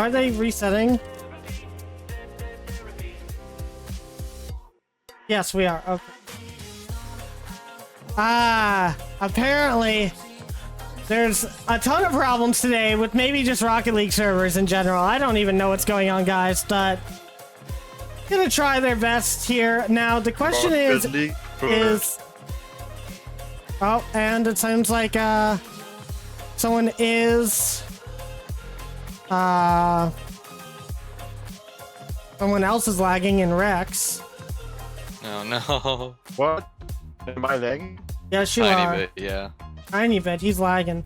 Are they resetting? Yes, we are. Okay. Apparently there's a ton of problems today with maybe just Rocket League servers in general. I don't even know what's going on, guys, but gonna try their best here. Now, the question is... Oh, and it seems like, someone is... someone else is lagging in Rex. Oh no. What? Am I lagging? Yes, you are. Tiny bit, yeah. Tiny bit. He's lagging.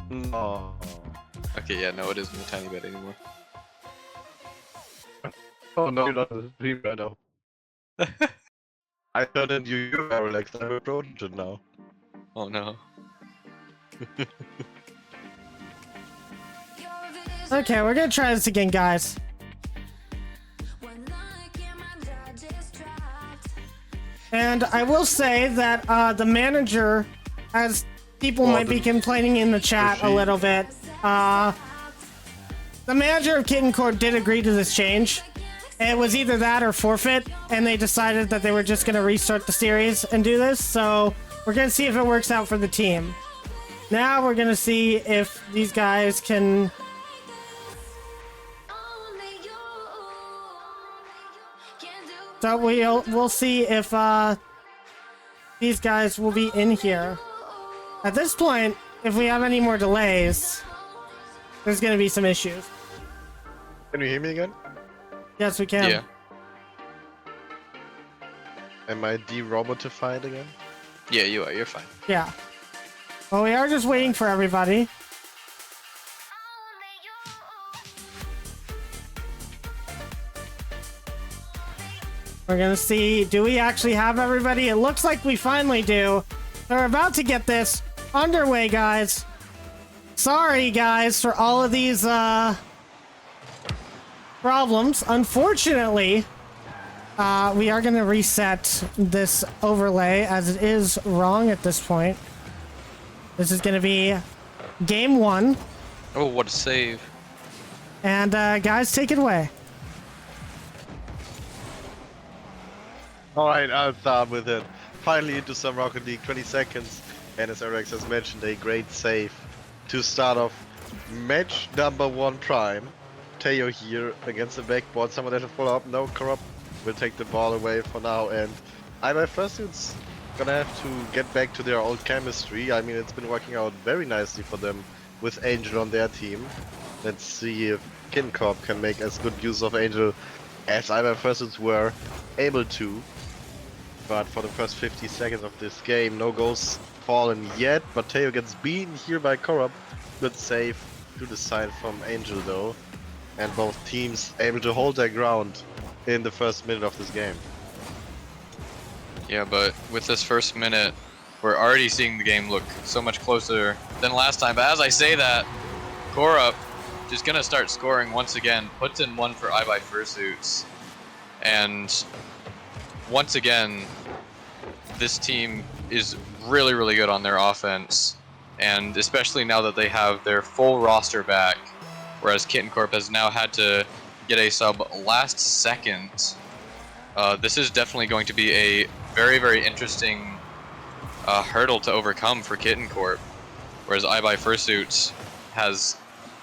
No. Okay, yeah, no, it isn't a tiny bit anymore. Oh no, you're not on the stream right now. I thought that you were Aerolax. I'm a Trojan now. Oh no. Okay, we're gonna try this again, guys. And I will say that the manager, as people might be complaining in the chat a little bit, the manager of Kitten Corp did agree to this change. It was either that or forfeit, and they decided that they were just going to restart the series and do this. So we're going to see if it works out for the team. Now we're going to see if these guys can... So we'll see if these guys will be in here. At this point, if we have any more delays, there's going to be some issues. Can you hear me again? Yes, we can. Yeah. Am I de-robotified again? Yeah, you are. You're fine. Yeah. Well, we are just waiting for everybody. We're gonna see, do we actually have everybody? It looks like we finally do. We're about to get this underway, guys. Sorry, guys, for all of these problems. Unfortunately, we are gonna reset this overlay as it is wrong at this point. This is gonna be game 1. Oh, what a save. And guys, take it away. Alright, I'll start with it. Finally into some Rocket League, 20 seconds. And as Aerolax has mentioned, a great save to start off match number 1 prime. Teo here against the backboard. Someone has to follow up. No, Corp will take the ball away for now. And IBuyFursuits gonna have to get back to their old chemistry. I mean, it's been working out very nicely for them with Angel on their team. Let's see if Kitten Corp can make as good use of Angel as IBuyFursuits were able to. But for the first 50 seconds of this game, no goals fallen yet. But Teo gets beaten here by Corp. Good save to the side from Angel though. And both teams able to hold their ground in the first minute of this game. Yeah, but with this first minute, we're already seeing the game look so much closer than last time. But as I say that, Corp just gonna start scoring once again, puts in 1 for IBuyFursuits. And once again, this team is really, really good on their offense. And especially now that they have their full roster back, whereas Kitten Corp has now had to get a sub last second. This is definitely going to be a very, very interesting hurdle to overcome for Kitten Corp, whereas IBuyFursuits has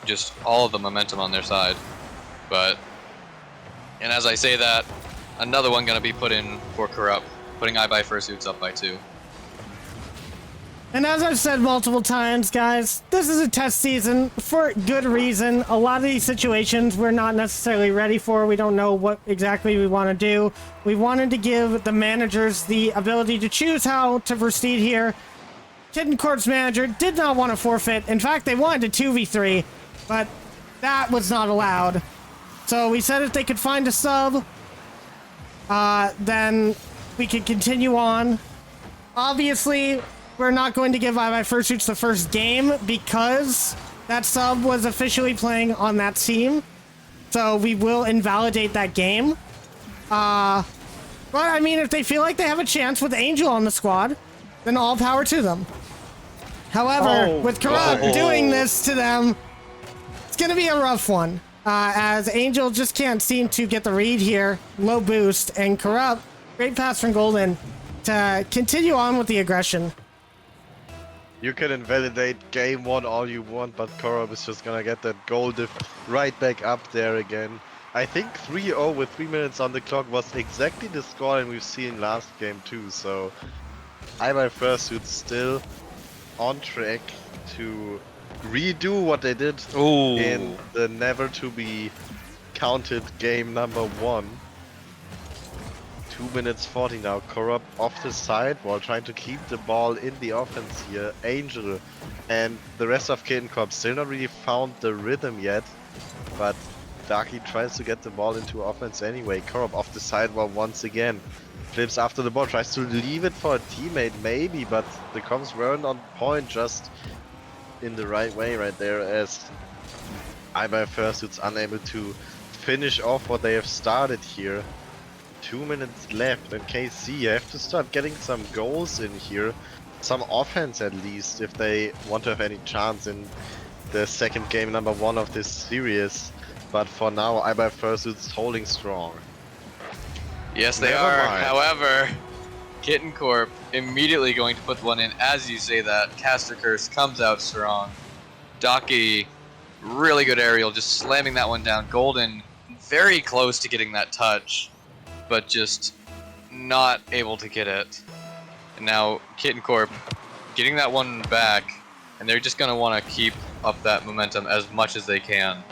just all of the momentum on their side. And as I say that, another one gonna be put in for Corrupt, putting IBuyFursuits up by 2. And as I've said multiple times, guys, this is a test season for good reason. A lot of these situations we're not necessarily ready for. We don't know what exactly we want to do. We wanted to give the managers the ability to choose how to proceed here. Kitten Corp's manager did not want to forfeit. In fact, they wanted to 2v3, but that was not allowed. So we said if they could find a sub, then we could continue on. Obviously, we're not going to give IBuyFursuits the first game because that sub was officially playing on that team. So we will invalidate that game. But I mean, if they feel like they have a chance with Angel on the squad, then all power to them. However, with Corrupt doing this to them, it's going to be a rough one, as Angel just can't seem to get the read here. Low boost, and Corrupt, great pass from Golden to continue on with the aggression. You can invalidate game 1 all you want, but Corp is just gonna get that goal diff right back up there again. I think 3-0 with 3 minutes on the clock was exactly the scoreline we've seen last game too, so IBuyFursuits still on track to redo what they did in the never to be counted game number 1. 2 minutes 40 now. Corrupt off the side while trying to keep the ball in the offense here. Angel and the rest of Kitten Corp still not really found the rhythm yet, but Darky tries to get the ball into offense anyway. Corrupt off the side while once again flips after the ball, tries to leave it for a teammate maybe, but the comms weren't on point, just in the right way right there, as IBuyFursuits unable to finish off what they have started here. 2 minutes left, and KC have to start getting some goals in here, some offense at least, if they want to have any chance in the second game number 1 of this series. But for now, IBuyFursuits holding strong. Yes, they are. However, Kitten Corp immediately going to put one in. As you say that, Caster Curse comes out strong. Docky, really good aerial, just slamming that one down. Golden, very close to getting that touch, but just not able to get it. And now Kitten Corp getting that one back, and they're just going to want to keep up that momentum as much as they can.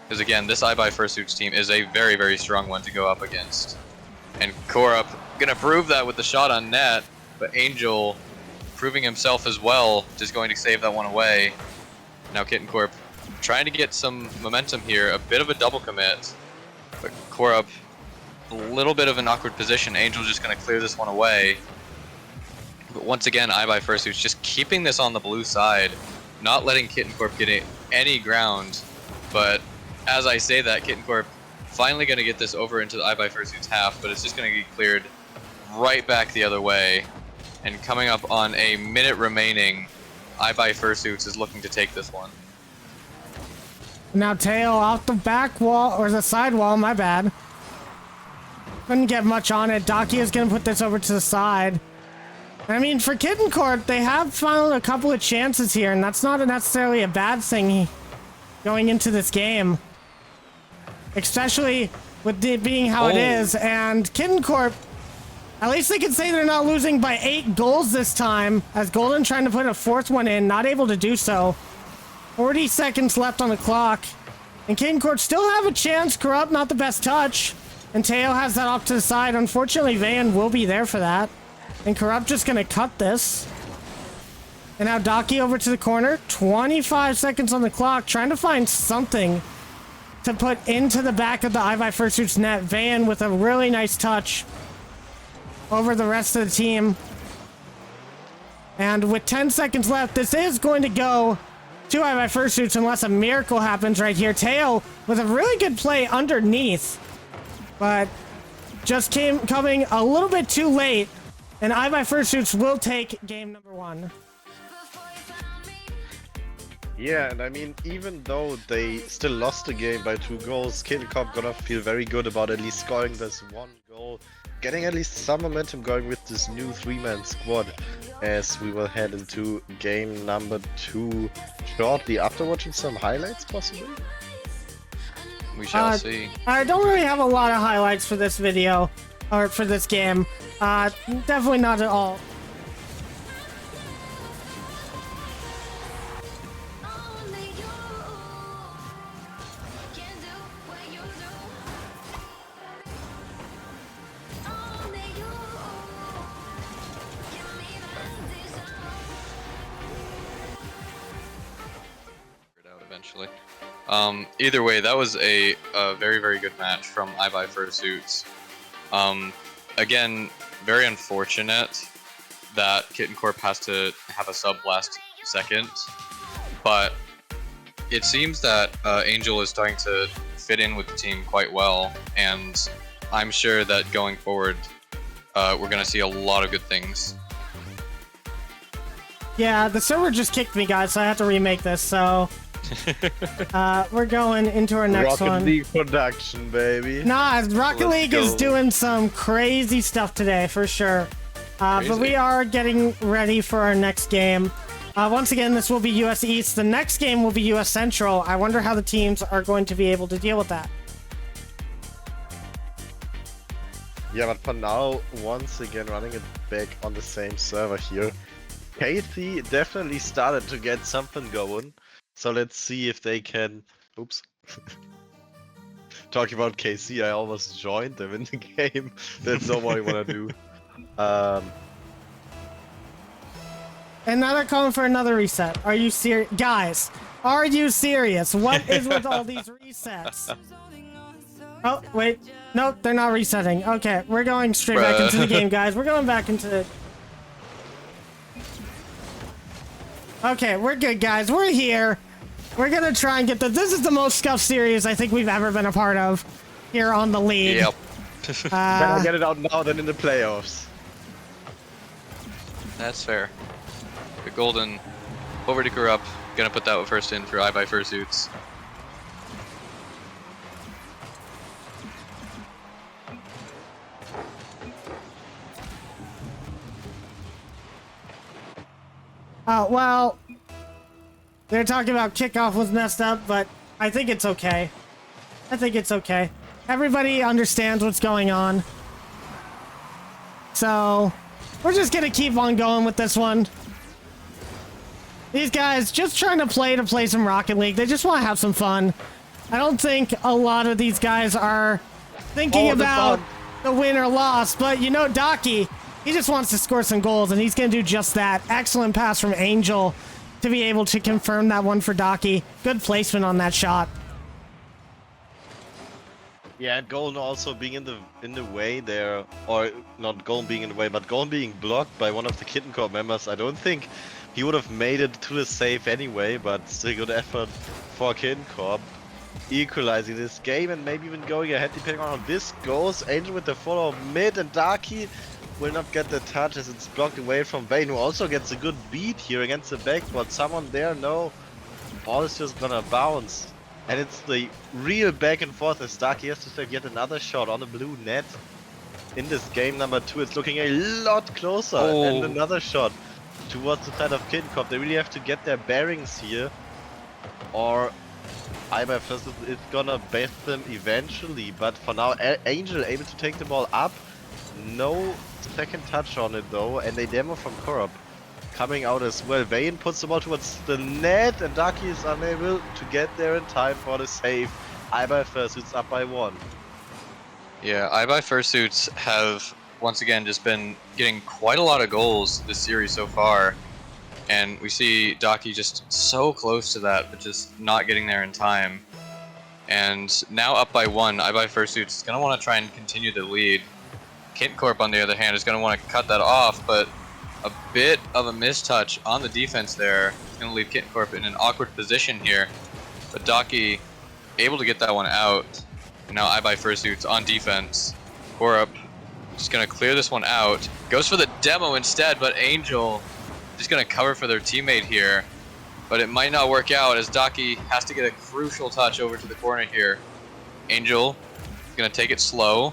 Because again, this IBuyFursuits team is a very, very strong one to go up against. And Corp going to prove that with the shot on net, but Angel proving himself as well, just going to save that one away. Now Kitten Corp trying to get some momentum here, a bit of a double commit, but Corp a little bit of an awkward position. Angel just going to clear this one away. But once again, IBuyFursuits just keeping this on the blue side, not letting Kitten Corp get any ground. But as I say that, Kitten Corp finally going to get this over into the IBuyFursuits half, but it's just going to get cleared right back the other way. And coming up on a minute remaining, IBuyFursuits is looking to take this one. Now Tail off the back wall, or the side wall, my bad. Couldn't get much on it. Docky is going to put this over to the side. I mean, for Kitten Corp, they have found a couple of chances here, and that's not necessarily a bad thing going into this game. Especially with it being how it is. And Kitten Corp, at least they can say they're not losing by 8 goals this time, as Golden trying to put a 4th one in, not able to do so. 40 seconds left on the clock. And Kitten Corp still have a chance. Corrupt, not the best touch. And Teo has that off to the side. Unfortunately, Van will be there for that. And Corrupt just going to cut this. And now Docky over to the corner. 25 seconds on the clock. Trying to find something to put into the back of the IBuyFursuits net. Van with a really nice touch over the rest of the team. And with 10 seconds left, this is going to go to IBuyFursuits unless a miracle happens right here. Teo with a really good play underneath, but just coming a little bit too late, and IBuyFursuits will take game number 1. Yeah, and I mean, even though they still lost the game by 2 goals, Kitten Corp gonna feel very good about at least scoring this 1 goal, getting at least some momentum going with this new 3-man squad, as we will head into game number 2 shortly after watching some highlights, possibly? We shall see. I don't really have a lot of highlights for this video, or for this game. Definitely not at all. Eventually. Either way, that was a very, very good match from IBuyFursuits. Again, very unfortunate that Kitten Corp has to have a sub last second, but it seems that Angel is starting to fit in with the team quite well, and I'm sure that going forward, we're going to see a lot of good things. Yeah, the server just kicked me, guys, so I have to remake this, so We're going into our next Rocket one. League production, baby. Nah, Rocket Let's League is go. doing some crazy stuff today, for sure. But Crazy. we are getting ready for our next game. Once again, this will be US East. The next game will be US Central. I wonder how the teams are going to be able to deal with that. Yeah, but for now, once again, running it back on the same server here. KC definitely started to get something going. So let's see if they can... Oops. Talking about KC, I almost joined them in the game. That's not what I want to do. And now they're calling for another reset. Are you serious? Guys, are you serious? What is with all these resets? Oh, wait. Nope, they're not resetting. Okay, we're going straight back into the game, guys. We're going back into... Okay, we're good, guys. We're here. We're gonna try and get the... This is the most scuffed series I think we've ever been a part of here on the league. Yep. Better get it out now than in the playoffs. That's fair. The golden over to Corp. Gonna put that first in for IBuyFursuits. Oh, well, they're talking about kickoff was messed up, but I think it's okay. I think it's okay. Everybody understands what's going on. So, we're just gonna keep on going with this one. These guys just trying to play some Rocket League. They just want to have some fun. I don't think a lot of these guys are thinking about the win or loss, but you know Docky, he just wants to score some goals, and he's going to do just that. Excellent pass from Angel to be able to confirm that one for Docky. Good placement on that shot. Yeah, and Golden also being in the way there, or not Golden being in the way, but Golden being blocked by one of the Kitten Corp members. I don't think he would have made it to the save anyway, but still good effort for Kitten Corp. Equalizing this game and maybe even going ahead depending on how this goes. Angel with the follow mid, and Darky will not get the touch as it's blocked away from Vayne, who also gets a good beat here against the backboard. Someone there, no. Ball is just gonna bounce. And it's the real back and forth as Darky has to save yet another shot on the blue net. In this game number 2, it's looking a lot closer. Oh. And another shot towards the side of Kitten Corp. They really have to get their bearings here, or IBuyFursuits is gonna best them eventually. But for now, Angel able to take the ball up. No second touch on it though, and a demo from Corp coming out as well. Vayne puts the ball towards the net, and Darky is unable to get there in time for the save. IBuyFursuits up by 1. Yeah, IBuyFursuits have once again just been getting quite a lot of goals this series so far, and we see Docky just so close to that, but just not getting there in time. And now up by 1, IBuyFursuits is going to want to try and continue the lead. Kitten Corp, on the other hand, is going to want to cut that off, but a bit of a mistouch on the defense there is going to leave Kitten Corp in an awkward position here. But Docky able to get that one out. And now IBuyFursuits on defense. Corp just going to clear this one out. Goes for the demo instead, but Angel just going to cover for their teammate here. But it might not work out as Docky has to get a crucial touch over to the corner here. Angel is going to take it slow.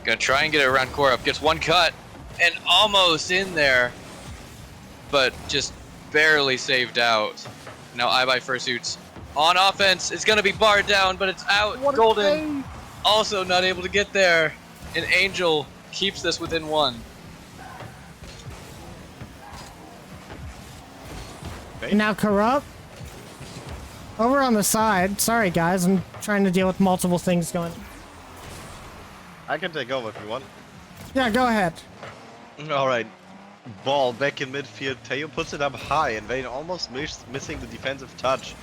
Gonna try and get it around Corp. Gets one cut and almost in there, but just barely saved out. Now IBuyFursuits on offense. It's gonna be barred down, but it's out. Golden also not able to get there, and Angel keeps this within 1. And now Corrupt. Over on the side. Sorry, guys. I'm trying to deal with multiple things going. I can take over if you want. Yeah, go ahead. Alright. Ball back in midfield. Teo puts it up high, and Vayne almost missing the defensive touch.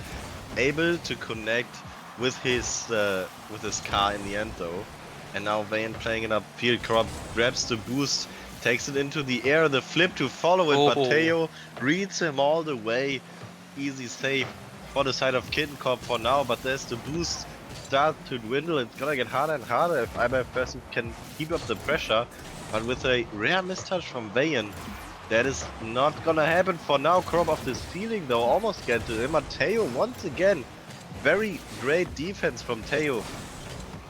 Able to connect with his car in the end though. And now Vayne playing it upfield. Corp grabs the boost, takes it into the air, the flip to follow it, but Teo reads him all the way. Easy save for the side of Kitten Corp for now, but there's the boost start to dwindle. It's gonna get harder and harder if IBuyFursuits can keep up the pressure. But with a rare mistouch from Vayne, That is not gonna happen for now. Corp off this ceiling though, almost get to him. Mateo once again, very great defense from Teo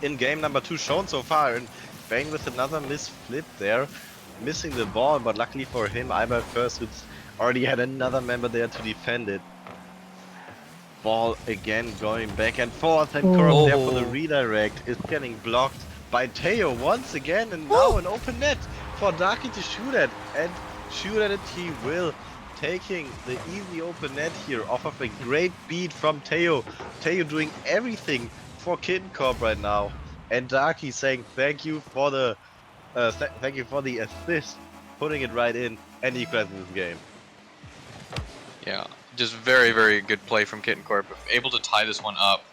in game number 2 shown so far, and bang with another miss flip there, missing the ball, but luckily for him, IBuyFursuits already had another member there to defend it. Ball again going back and forth, and Corp there for the redirect is getting blocked by Teo once again, and now an open net for Darky to shoot at, and shoot at it he will, taking the easy open net here off of a great beat from Teo. Teo doing everything for Kitten Corp right now, and Darky saying thank you for the assist, putting it right in and equalizing this game. Yeah, just very, very good play from Kitten Corp, able to tie this one up.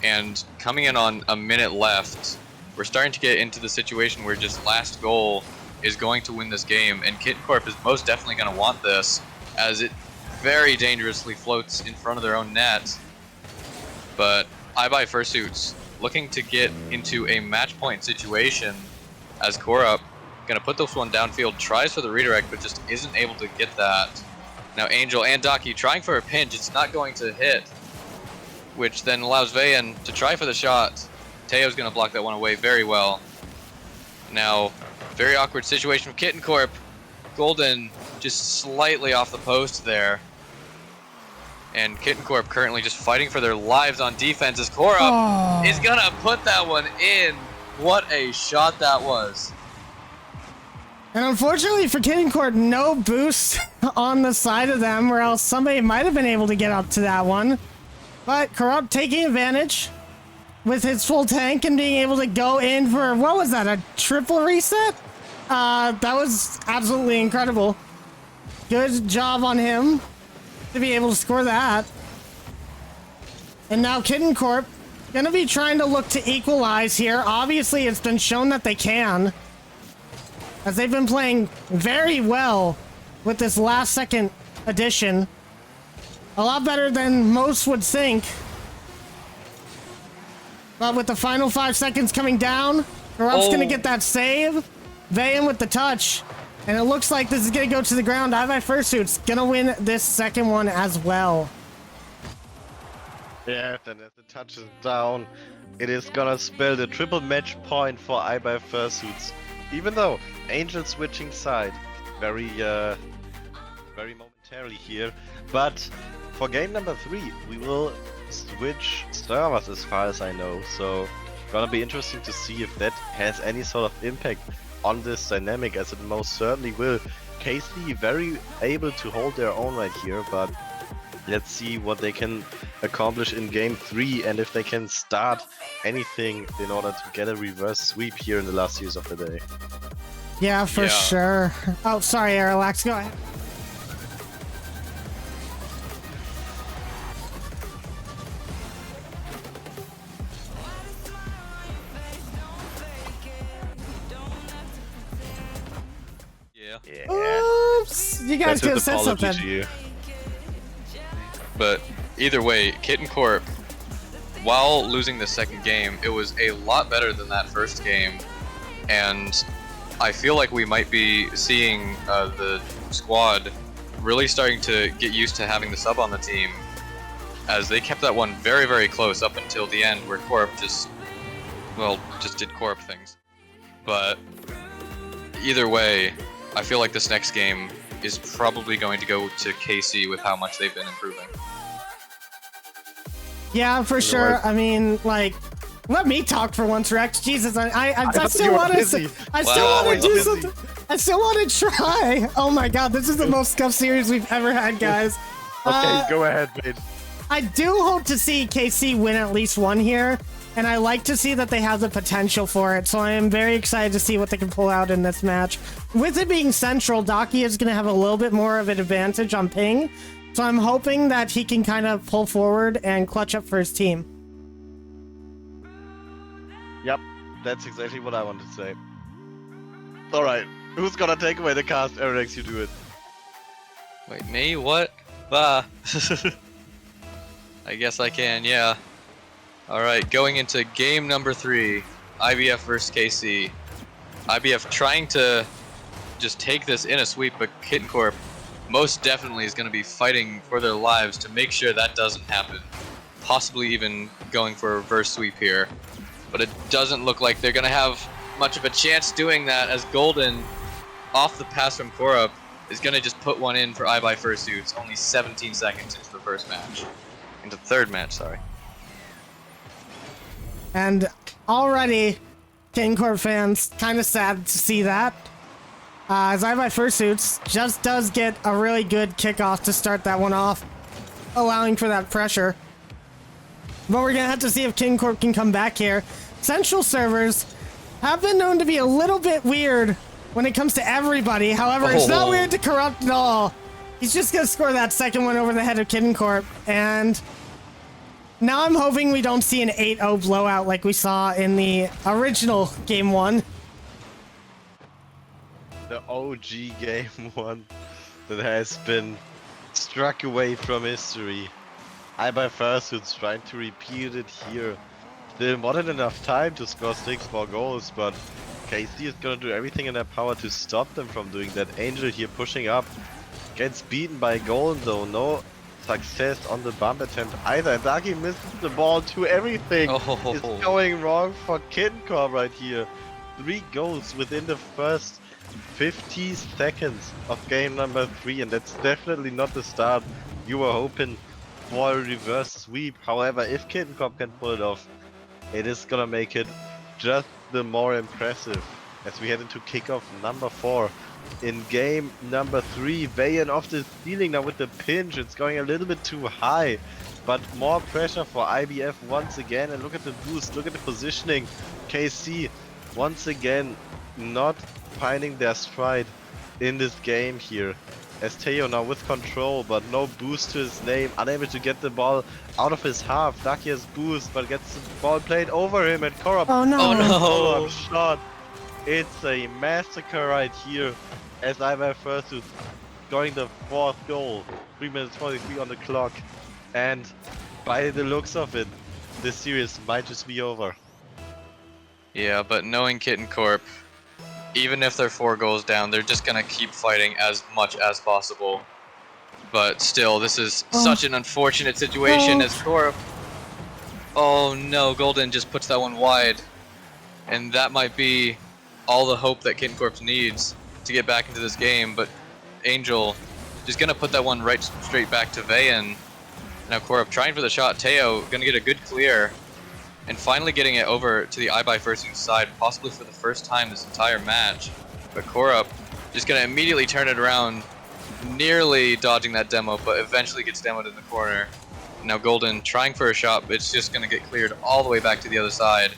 And coming in on a minute left, we're starting to get into the situation where just last goal is going to win this game, and Kitten Corp is most definitely going to want this, as it very dangerously floats in front of their own net. But IBuyFursuits looking to get into a match point situation, as Corp going to put this one downfield, tries for the redirect, but just isn't able to get that. Now Angel and Daki trying for a pinch, it's not going to hit, which then allows Vayan to try for the shot. Teo's going to block that one away very well. Now, very awkward situation from Kitten Corp. Golden just slightly off the post there. And Kitten Corp currently just fighting for their lives on defense as Corp is going to put that one in. What a shot that was. And unfortunately for Kitten Corp, no boost on the side of them, or else somebody might have been able to get up to that one. But Corrupt taking advantage with his full tank and being able to go in for, what was that, a triple reset? That was absolutely incredible. Good job on him to be able to score that. And now Kitten Corp gonna be trying to look to equalize here. Obviously, it's been shown that they can, as they've been playing very well with this last second addition. A lot better than most would think. But with the final 5 seconds coming down, Corrupt's gonna get that save. Vayan with the touch. And it looks like this is gonna go to the ground. IBuyFursuits gonna win this second one as well. Yeah, then as the touch is down, it is gonna spell the triple match point for IBuyFursuits. Even though Angel switching side very momentarily here, but for game number 3 we will switch servers as far as I know, so gonna be interesting to see if that has any sort of impact on this dynamic, as it most certainly will. KC very able to hold their own right here, but let's see what they can accomplish in game 3 and if they can start anything in order to get a reverse sweep here in the last years of the day. Yeah, for sure. Oh, sorry, Aerolax, go ahead. Oops! You guys could have said something. But either way, Kitten Corp, while losing the second game, it was a lot better than that first game, and I feel like we might be seeing the squad really starting to get used to having the sub on the team, as they kept that one very, very close up until the end, where Corp just did Corp things. But either way, I feel like this next game is probably going to go to KC with how much they've been improving. Yeah, for sure. I mean, like, let me talk for once, Rex. Jesus, I still want to. I still want to do something. I still want to try. Oh my God, this is the most scuffed series we've ever had, guys. Okay, go ahead, mate. I do hope to see KC win at least one here, and I like to see that they have the potential for it. So I am very excited to see what they can pull out in this match. With it being central, Daki is going to have a little bit more of an advantage on ping. So I'm hoping that he can kind of pull forward and clutch up for his team. Yep, that's exactly what I wanted to say. Alright, who's gonna take away the cast? Aerolax, you do it. Wait, me? What? Bah. I guess I can, yeah. Alright, going into game number 3, IBF versus KC. IBF trying to just take this in a sweep, but Kitten Corp most definitely is going to be fighting for their lives to make sure that doesn't happen. Possibly even going for a reverse sweep here. But it doesn't look like they're going to have much of a chance doing that, as Golden, off the pass from Corp, is going to just put one in for IBuyFursuits only 17 seconds into the first match. Into the third match, sorry. And already, Kitten Corp fans, kind of sad to see that. As IBuyFursuits just does get a really good kickoff to start that one off, allowing for that pressure. But we're going to have to see if Kitten Corp can come back here. Central servers have been known to be a little bit weird when it comes to everybody. However, it's not weird to Corrupt at all. He's just going to score that second one over the head of Kitten Corp. And now I'm hoping we don't see an 8-0 blowout like we saw in the original Game 1. The OG Game 1 that has been struck away from history. IBuyFursuits trying to repeat it here. Still more than enough time to score 6 more goals, but KC is gonna do everything in their power to stop them from doing that. Angel here pushing up, gets beaten by Golden though, no success on the bump attempt either. And Daki misses the ball to everything. Is going wrong for Kitten Corp right here. 3 goals within the first 50 seconds of game number 3, and that's definitely not the start you were hoping for a reverse sweep. However, if Kitten Corp can pull it off, it is gonna make it just the more impressive as we head into kickoff number 4 in game number 3. Vayan off the ceiling now with the pinch. It's going a little bit too high, but more pressure for IBF once again. And look at the boost, look at the positioning. KC once again not finding their stride in this game here. As Teo now with control, but no boost to his name, unable to get the ball out of his half. Ducky has boost, but gets the ball played over him, and Corp. Oh no! Oh no! Corp shot. It's a massacre right here as IBuyFursuits going the 4th goal. 3 minutes 43 on the clock, and by the looks of it, this series might just be over. Yeah, but knowing Kitten Corp, even if they're 4 goals down, they're just gonna keep fighting as much as possible. But still, this is such an unfortunate situation as Corp. Oh no, Golden just puts that one wide. And that might be all the hope that Kitten Corp needs to get back into this game. But Angel just gonna put that one right straight back to Vayan. Now Corp trying for the shot. Teo gonna get a good clear. And finally getting it over to the IBuyFursuits side, possibly for the first time this entire match. But Corp just gonna immediately turn it around, nearly dodging that demo, but eventually gets demoed in the corner. Now Golden trying for a shot, but it's just gonna get cleared all the way back to the other side.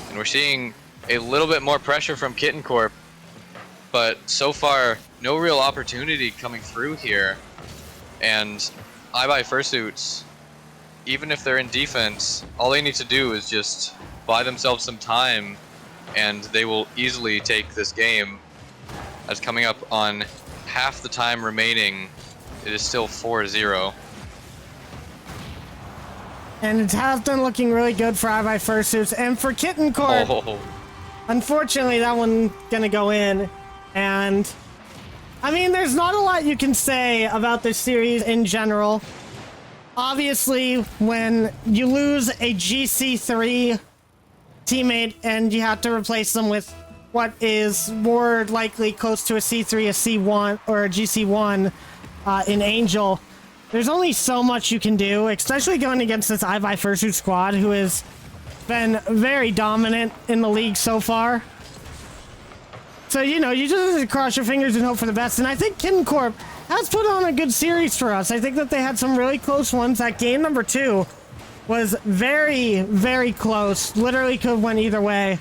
And we're seeing a little bit more pressure from Kitten Corp, but so far no real opportunity coming through here. And IBuyFursuits, even if they're in defense, all they need to do is just buy themselves some time, and they will easily take this game. As coming up on half the time remaining, it is still 4-0. And it has been looking really good for IBuyFursuits and for Kitten Corp. Unfortunately, that one gonna go in, and I mean, there's not a lot you can say about this series in general. Obviously, when you lose a GC3 teammate and you have to replace them with what is more likely close to a C3, a C1, or a GC1 in Angel, there's only so much you can do, especially going against this IBuyFursuits squad, who has been very dominant in the league so far. So, you know, you just have to cross your fingers and hope for the best. And I think Kitten Corp has put on a good series for us. I think that they had some really close ones. That game number 2 was very, very close. Literally could have went either way.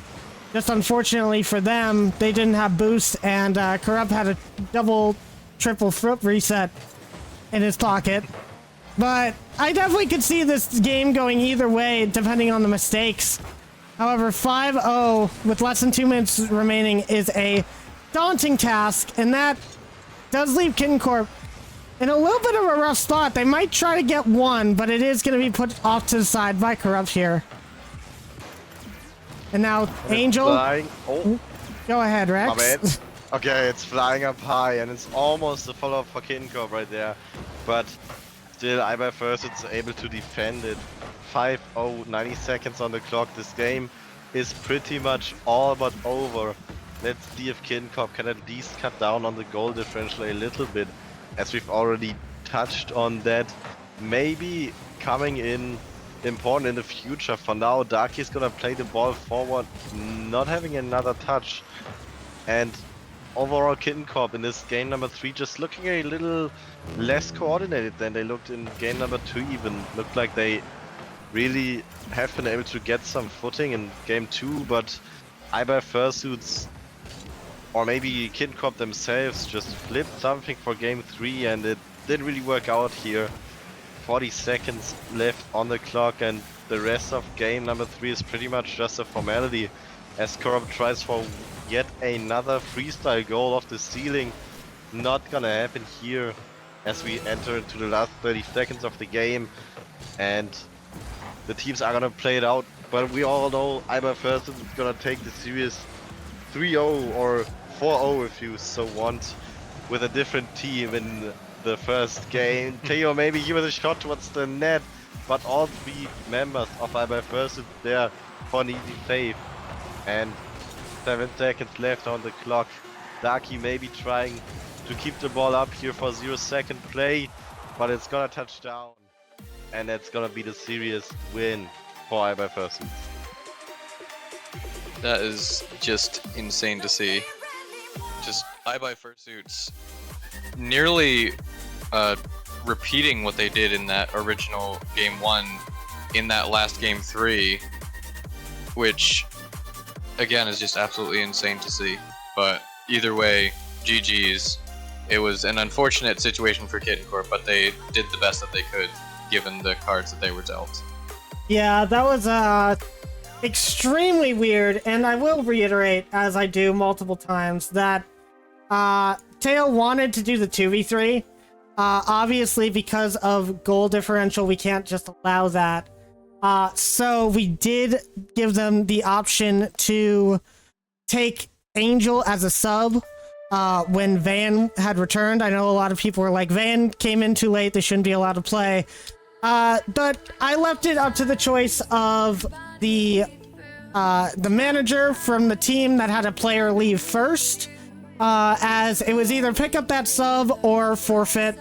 Just unfortunately for them, they didn't have boost, and Corrupt had a double, triple foot reset in his pocket. But I definitely could see this game going either way, depending on the mistakes. However, 5-0 with less than 2 minutes remaining is a daunting task, and that does leave Kitten Corp in a little bit of a rough spot. They might try to get one, but it is going to be put off to the side by Corrupt here. And now Angel. Oh. Go ahead, Rex. My bad. Okay, it's flying up high, and it's almost a follow-up for Kitten Corp right there. But still, IBuyFursuits able to defend it. 5-0, 90 seconds on the clock. This game is pretty much all but over. Let's see if Kitten Corp can at least cut down on the goal differential a little bit, as we've already touched on that. Maybe coming in important in the future. For now, Darky's gonna play the ball forward, not having another touch. And overall, Kitten Corp in this game number 3 just looking a little less coordinated than they looked in game number 2 even. Looked like they really have been able to get some footing in game 2, but IBuyFursuits, or maybe Kitten Corp themselves, just flipped something for game 3 and it didn't really work out here. 40 seconds left on the clock and the rest of game number 3 is pretty much just a formality as Corp tries for yet another freestyle goal off the ceiling. Not gonna happen here as we enter into the last 30 seconds of the game and the teams are gonna play it out, but we all know IBuyFursuits is gonna take the series 3-0 or 4-0 if you so want, with a different team in the first game. Theo maybe give it a shot towards the net, but all 3 members of IBuyFursuits there for an easy save. And 7 seconds left on the clock. Darky maybe trying to keep the ball up here for 0-second play, but it's gonna touch down. And that's gonna be the serious win for IBuyFursuits. That is just insane to see. Just IBuyFursuits nearly repeating what they did in that original game 1 in that last game 3, which again is just absolutely insane to see. But either way, GG's. It was an unfortunate situation for Kitten Corp, but they did the best that they could given the cards that they were dealt. Yeah, that was extremely weird, and I will reiterate, as I do multiple times, that Teo wanted to do the 2v3. Obviously, because of goal differential, we can't just allow that. So we did give them the option to take Angel as a sub when Van had returned. I know a lot of people were like, Van came in too late, they shouldn't be allowed to play. But I left it up to the choice of the manager from the team that had a player leave first, as it was either pick up that sub or forfeit.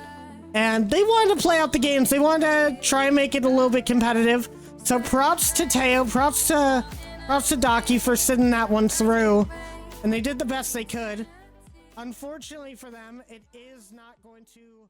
And they wanted to play out the games. They wanted to try and make it a little bit competitive. So props to Teo, props to Darky for sitting that one through. And they did the best they could. Unfortunately for them, it is not going to